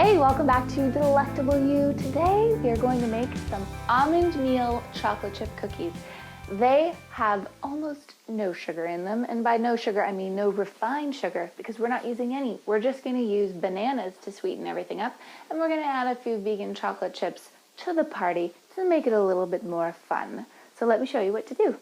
Hey, welcome back to Delectable You. Today we are going to make some almond meal chocolate chip cookies. They have almost no sugar in them, and by no sugar I mean no refined sugar, because we're not using any. We're just going to use bananas to sweeten everything up, and we're going to add a few vegan chocolate chips to the party to make it a little bit more fun. So let me show you what to do.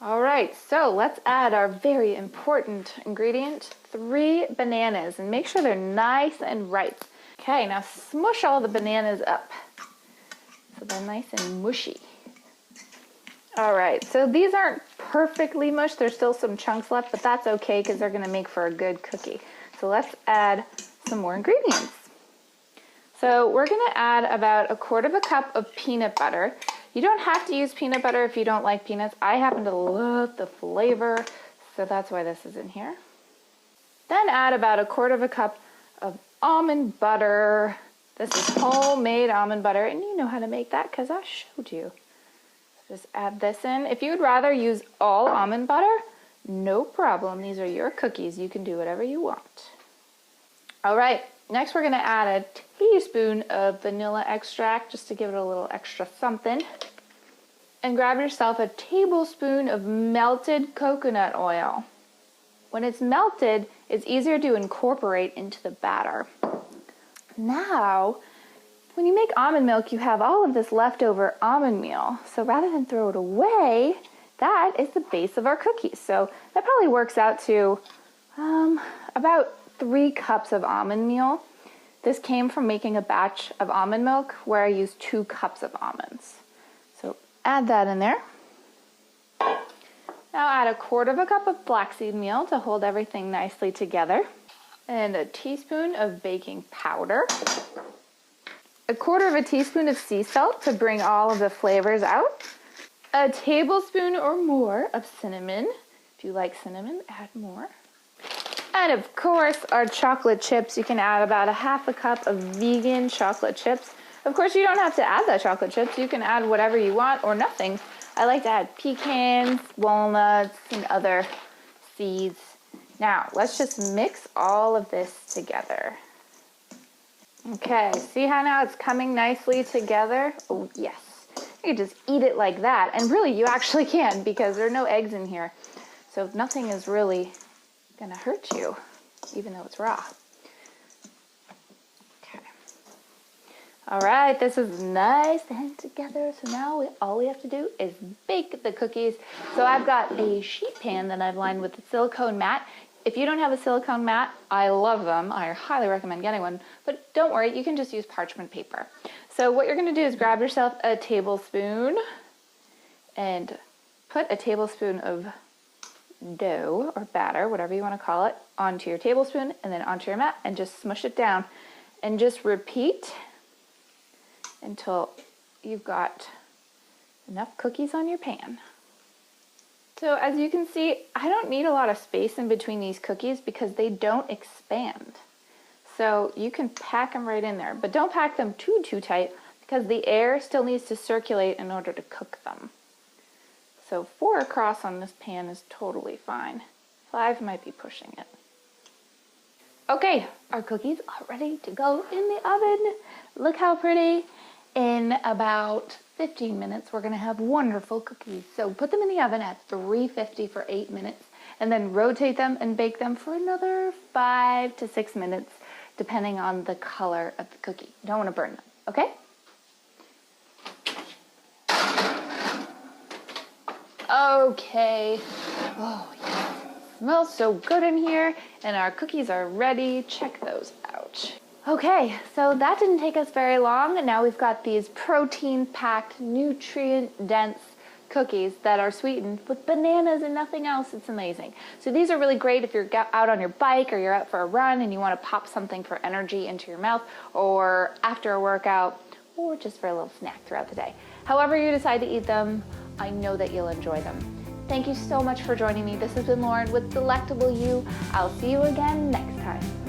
Alright, so let's add our very important ingredient, 3 bananas, and make sure they're nice and ripe. Okay, now smush all the bananas up so they're nice and mushy. Alright, so these aren't perfectly mushed, there's still some chunks left, but that's okay because they're going to make for a good cookie. So let's add some more ingredients. So we're going to add about 1/4 cup of peanut butter. You don't have to use peanut butter if you don't like peanuts. I happen to love the flavor, so that's why this is in here. Then add about 1/4 cup of almond butter. This is homemade almond butter, and you know how to make that because I showed you. Just add this in. If you would rather use all almond butter, no problem. These are your cookies. You can do whatever you want. All right, next we're going to add a teaspoon of vanilla extract just to give it a little extra something. And grab yourself a tablespoon of melted coconut oil. When it's melted, it's easier to incorporate into the batter. Now, when you make almond milk, you have all of this leftover almond meal. So rather than throw it away, that is the base of our cookies. So that probably works out to about 3 cups of almond meal. This came from making a batch of almond milk where I used 2 cups of almonds. So add that in there. Now add 1/4 cup of flaxseed meal to hold everything nicely together. And a teaspoon of baking powder. 1/4 teaspoon of sea salt to bring all of the flavors out. A tablespoon or more of cinnamon. If you like cinnamon, add more. And of course, our chocolate chips. You can add about 1/2 cup of vegan chocolate chips. Of course, you don't have to add the chocolate chips. You can add whatever you want or nothing. I like to add pecans, walnuts, and other seeds. Now, let's just mix all of this together. Okay, see how now it's coming nicely together? Oh, yes. You can just eat it like that. And really, you actually can because there are no eggs in here. So nothing is really going to hurt you, even though it's raw. Okay. All right, this is nice and together. So now all we have to do is bake the cookies. So I've got a sheet pan that I've lined with a silicone mat. If you don't have a silicone mat, I love them. I highly recommend getting one, but don't worry, you can just use parchment paper. So what you're gonna do is grab yourself a tablespoon and put a tablespoon of dough or batter, whatever you wanna call it, onto your tablespoon and then onto your mat and just smush it down. And just repeat until you've got enough cookies on your pan. So as you can see, I don't need a lot of space in between these cookies because they don't expand. So you can pack them right in there, but don't pack them too tight because the air still needs to circulate in order to cook them. So 4 across on this pan is totally fine. 5 might be pushing it. Okay, our cookies are ready to go in the oven. Look how pretty. In about 15 minutes, we're gonna have wonderful cookies. So put them in the oven at 350 for 8 minutes, and then rotate them and bake them for another 5 to 6 minutes, depending on the color of the cookie. You don't wanna burn them, okay? Okay, oh yes, smells so good in here, and our cookies are ready. Check those out. Okay, so that didn't take us very long, and now we've got these protein-packed, nutrient-dense cookies that are sweetened with bananas and nothing else. It's amazing. So these are really great if you're out on your bike or you're out for a run and you want to pop something for energy into your mouth, or after a workout, or just for a little snack throughout the day. However you decide to eat them, I know that you'll enjoy them. Thank you so much for joining me. This has been Lauren with Delectable You. I'll see you again next time.